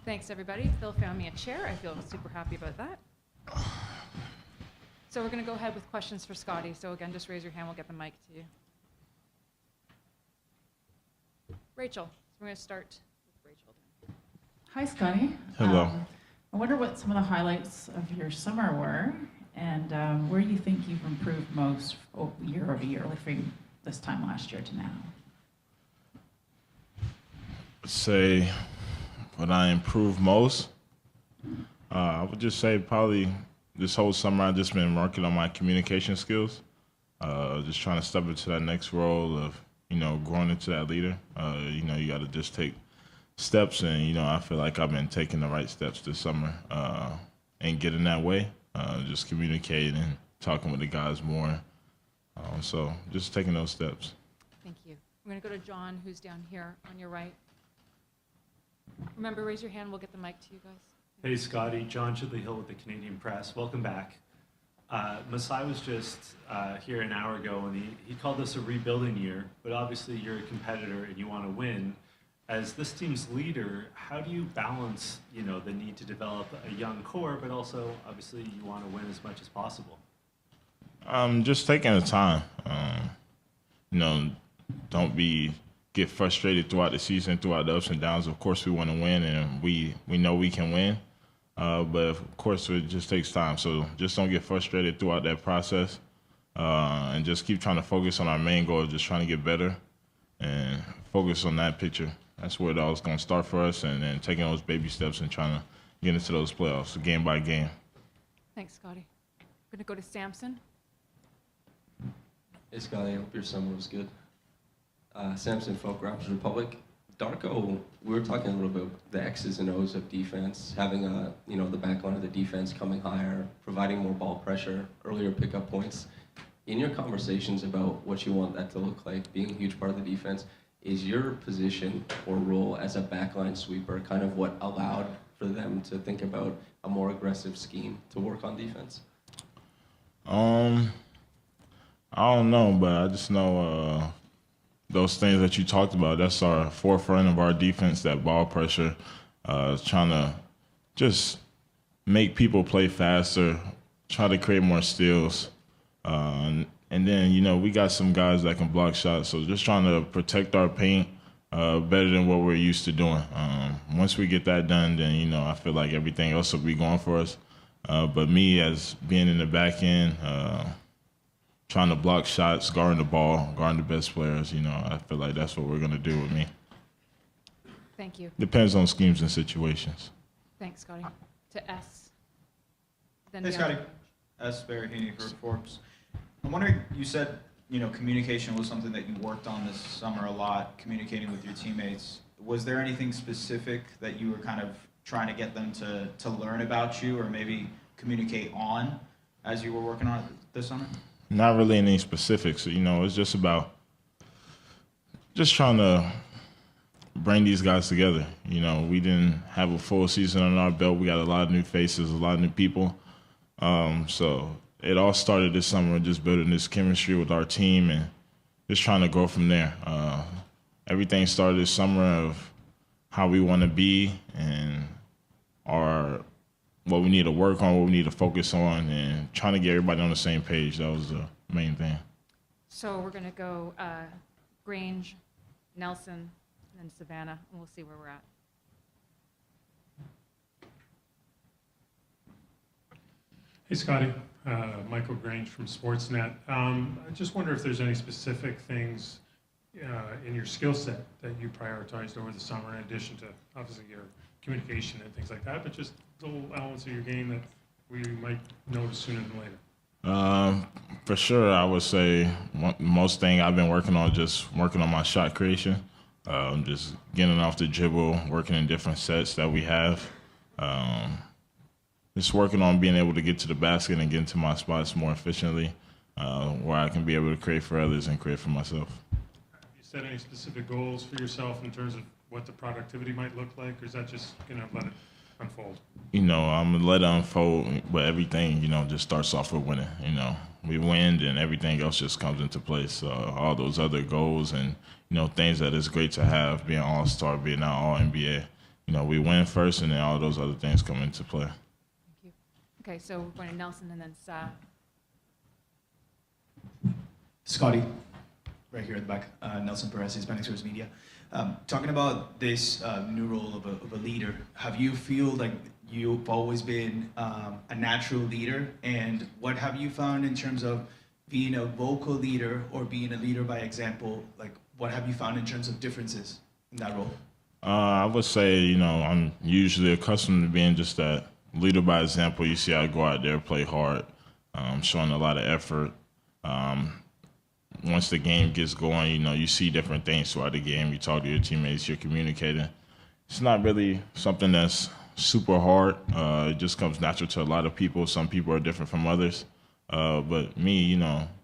Thanks, everybody. Phil found me a chair. I feel super happy about that. So we're going to go ahead with questions for Scottie. So again, just raise your hand. We'll get the mic to you. Rachel. So we're going to start with Rachel. Hi, Scottie. Hello. I wonder what some of the highlights of your summer were, and where you think you've improved most year over year, like from this time last year to now. Say what I improved most. I would just say probably this whole summer I've just been working on my communication skills. Just trying to step into that next role of, growing into that leader. You got to just take steps, and, I feel like I've been taking the right steps this summer and getting that way. Just communicating and talking with the guys more. So just taking those steps. Thank you. I'm going to go to John, who's down here on your right. Remember, raise your hand. We'll get the mic to you guys. Hey, Scottie. John Chidley-Hill with the Canadian Press. Welcome back. Masai was just here an hour ago, and he called this a rebuilding year, but obviously you're a competitor and you want to win. As this team's leader, how do you balance, the need to develop a young core, but also, obviously, you want to win as much as possible? Just taking the time. Don't get frustrated throughout the season, throughout the ups and downs. Of course, we want to win, and we know we can win. But of course, it just takes time. So just don't get frustrated throughout that process, and just keep trying to focus on our main goal, just trying to get better, and focus on that picture. That's where it all is going to start for us, and then taking those baby steps and trying to get into those playoffs, game by game. Thanks, Scottie. We're going to go to Samson. Hey, Scottie, I hope your summer was good. Samson Folk, Raptors Republic. Darko, we were talking a little bit about the X's and O's of defense, having the back line of the defense coming higher, providing more ball pressure, earlier pickup points. In your conversations about what you want that to look like, being a huge part of the defense, is your position or role as a backline sweeper kind of what allowed for them to think about a more aggressive scheme to work on defense? I don't know, but I just know those things that you talked about, that's our forefront of our defense, that ball pressure, trying to just make people play faster, try to create more steals. And then, we got some guys that can block shots, so just trying to protect our paint better than what we're used to doing. Once we get that done, then, I feel like everything else will be going for us. But me, as being in the back end, trying to block shots, guarding the ball, guarding the best players, I feel like that's what we're going to do with me. Thank you. Depends on schemes and situations. Thanks, Scottie. To S. Then Hey, Scottie. S. Barry Heaney for Forbes. I'm wondering, you said, communication was something that you worked on this summer a lot, communicating with your teammates. Was there anything specific that you were kind of trying to get them to learn about you or maybe communicate on as you were working on it this summer? Not really any specifics. It's just about just trying to bring these guys together. We didn't have a full season on our belt. We got a lot of new faces, a lot of new people. So it all started this summer, just building this chemistry with our team and just trying to grow from there. Everything started this summer of how we want to be and what we need to work on, what we need to focus on, and trying to get everybody on the same page. That was the main thing. So we're going to go Grange, Nelson, and then Savannah, and we'll see where we're at. Hey, Scottie. Michael Grange from Sportsnet. I just wonder if there's any specific things in your skill set that you prioritized over the summer, in addition to, obviously, your communication and things like that, but just little elements of your game that we might notice sooner than later. For sure, I would say most thing I've been working on, just working on my shot creation, just getting off the dribble, working in different sets that we have. Just working on being able to get to the basket and get into my spots more efficiently, where I can be able to create for others and create for myself. Have you set any specific goals for yourself in terms of what the productivity might look like, or is that just going to let it unfold? I'm going to let it unfold, but everything, just starts off with winning. We win, and everything else just comes into place. All those other goals and, things that it's great to have, being All-Star, being an All-NBA, we win first, and then all those other things come into play. Thank you. Okay, so we're going to Nelson and then Sa. Scottie, right here at the back. Nelson Perez, Hispanic Source Media. Talking about this new role of a leader, have you feel like you've always been a natural leader? And what have you found in terms of being a vocal leader or being a leader by example? Like, what have you found in terms of differences in that role? I would say, I'm usually accustomed to being just that leader by example. You see I go out there, play hard, showing a lot of effort. Once the game gets going, you see different things throughout the game. You talk to your teammates, you're communicating. It's not really something that's super hard. It just comes natural to a lot of people. Some people are different from others. But me,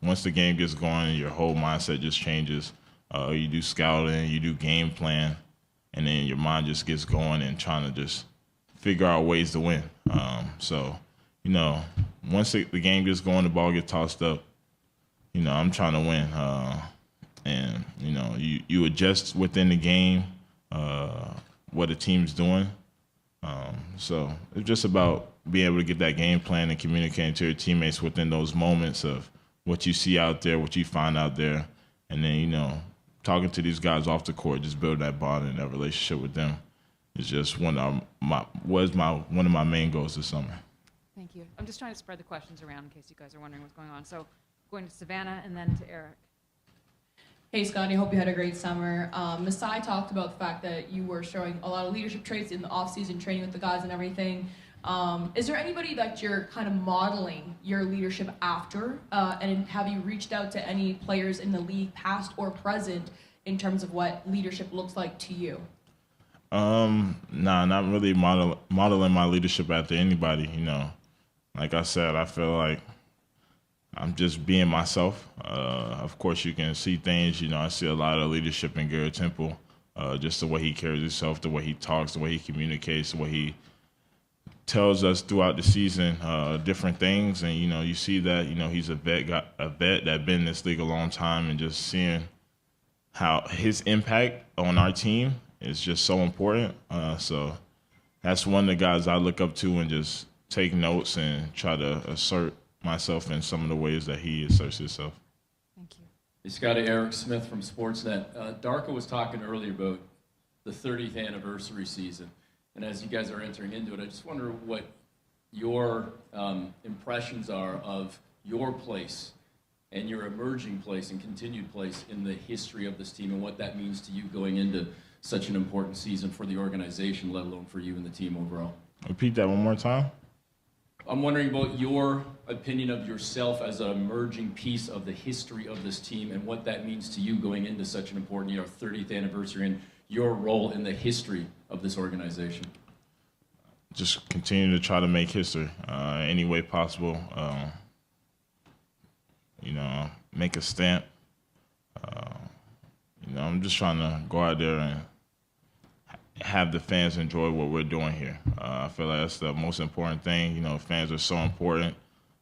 once the game gets going, your whole mindset just changes. You do scouting, you do game plan, and then your mind just gets going and trying to just figure out ways to win. So, once the game gets going, the ball gets tossed up, I'm trying to win. And, you adjust within the game what the team's doing. So it's just about being able to get that game plan and communicating to your teammates within those moments of what you see out there, what you find out there, and then, talking to these guys off the court, just build that bond and that relationship with them is just one of my main goals this summer. Thank you. I'm just trying to spread the questions around in case you guys are wondering what's going on. So going to Savannah and then to Eric. Hey, Scottie, hope you had a great summer. Masai talked about the fact that you were showing a lot of leadership traits in the off-season, training with the guys and everything. Is there anybody that you're kind of modeling your leadership after? And have you reached out to any players in the league, past or present, in terms of what leadership looks like to you? Nah, not really modeling my leadership after anybody, Like I said, I feel like I'm just being myself. Of course, you can see things, I see a lot of leadership in Garrett Temple, just the way he carries himself, the way he talks, the way he communicates, the way he tells us throughout the season different things. And, you see that, he's a vet that been in this league a long time, and just seeing how his impact on our team is just so important. So that's one of the guys I look up to and just take notes and try to assert myself in some of the ways that he asserts himself. Thank you. Hey, Scottie, Eric Smith from Sportsnet. Darko was talking earlier about the 30th anniversary season. And as you guys are entering into it, I just wonder what your impressions are of your place and your emerging place and continued place in the history of this team, and what that means to you going into such an important season for the organization, let alone for you and the team overall. Repeat that one more time. I'm wondering about your opinion of yourself as an emerging piece of the history of this team, and what that means to you going into such an important 30th anniversary, and your role in the history of this organization. Just continue to try to make history any way possible. Make a stamp. I'm just trying to go out there and have the fans enjoy what we're doing here. I feel like that's the most important thing. Fans are so important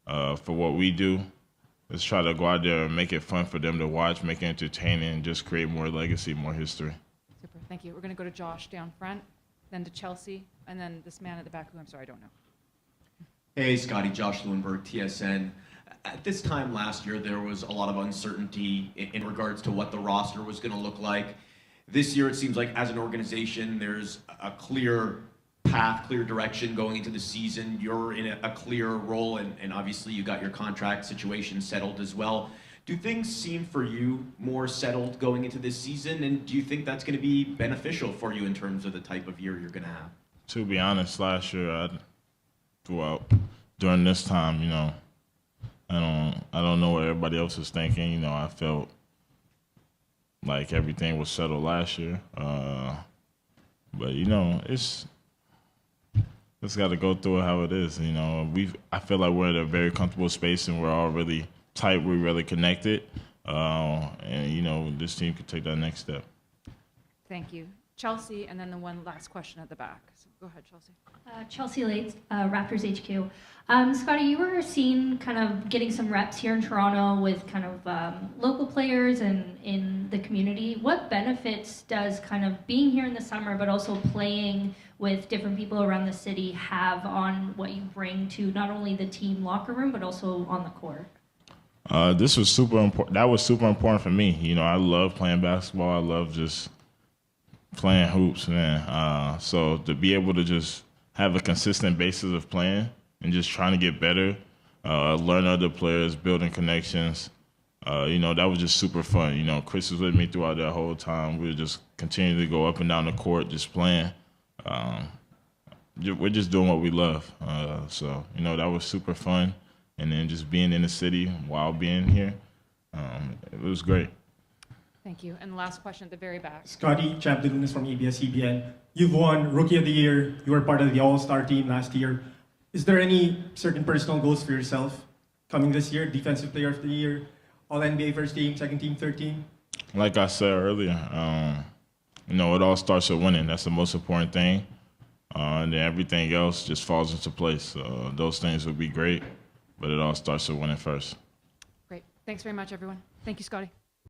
for what we do. Let's try to go out there and make it fun for them to watch, make it entertaining, and just create more legacy, more history. Super. Thank you. We're going to go to Josh down front, then to Chelsea, and then this man at the back who I'm sorry, I don't know. Hey, Scottie, Josh Lewinberg, TSN. At this time last year, there was a lot of uncertainty in regards to what the roster was going to look like. This year, it seems like as an organization, there's a clear path, clear direction going into the season. You're in a clear role, and obviously you got your contract situation settled as well. Do things seem for you more settled going into this season, and do you think that's going to be beneficial for you in terms of the type of year you're going to have? To be honest, last year, during this time, I don't know what everybody else is thinking. I felt like everything was settled last year. But it's got to go through it how it is. I feel like we're in a very comfortable space, and we're all really tight. We're really connected. And this team could take that next step. Thank you. Chelsea, and then the one last question at the back. So go ahead, Chelsea. Chelsea Lates, Raptors HQ. Scottie, you were seen kind of getting some reps here in Toronto with kind of local players and in the community. What benefits does kind of being here in the summer, but also playing with different people around the city have on what you bring to not only the team locker room, but also on the court? This was super important. That was super important for me. You know, I love playing basketball. I love just playing hoops, man. So to be able to just have a consistent basis of playing and just trying to get better, learn other players, building connections, you know, that was just super fun. You know, Chris was with me throughout that whole time. We were just continuing to go up and down the court, just playing. We're just doing what we love. So, you know, that was super fun. And then just being in the city while being here, it was great. Thank you. And the last question at the very back. Scottie, Champ Delunas from ABS-CBN. You've won Rookie of the Year. You were part of the All-Star team last year. Is there any certain personal goals for yourself coming this year? Defensive Player of the Year, All-NBA first team, second team, third team? Like I said earlier, you know, it all starts with winning. That's the most important thing. And then everything else just falls into place. Those things would be great, but it all starts with winning first. Great. Thanks very much, everyone. Thank you, Scottie.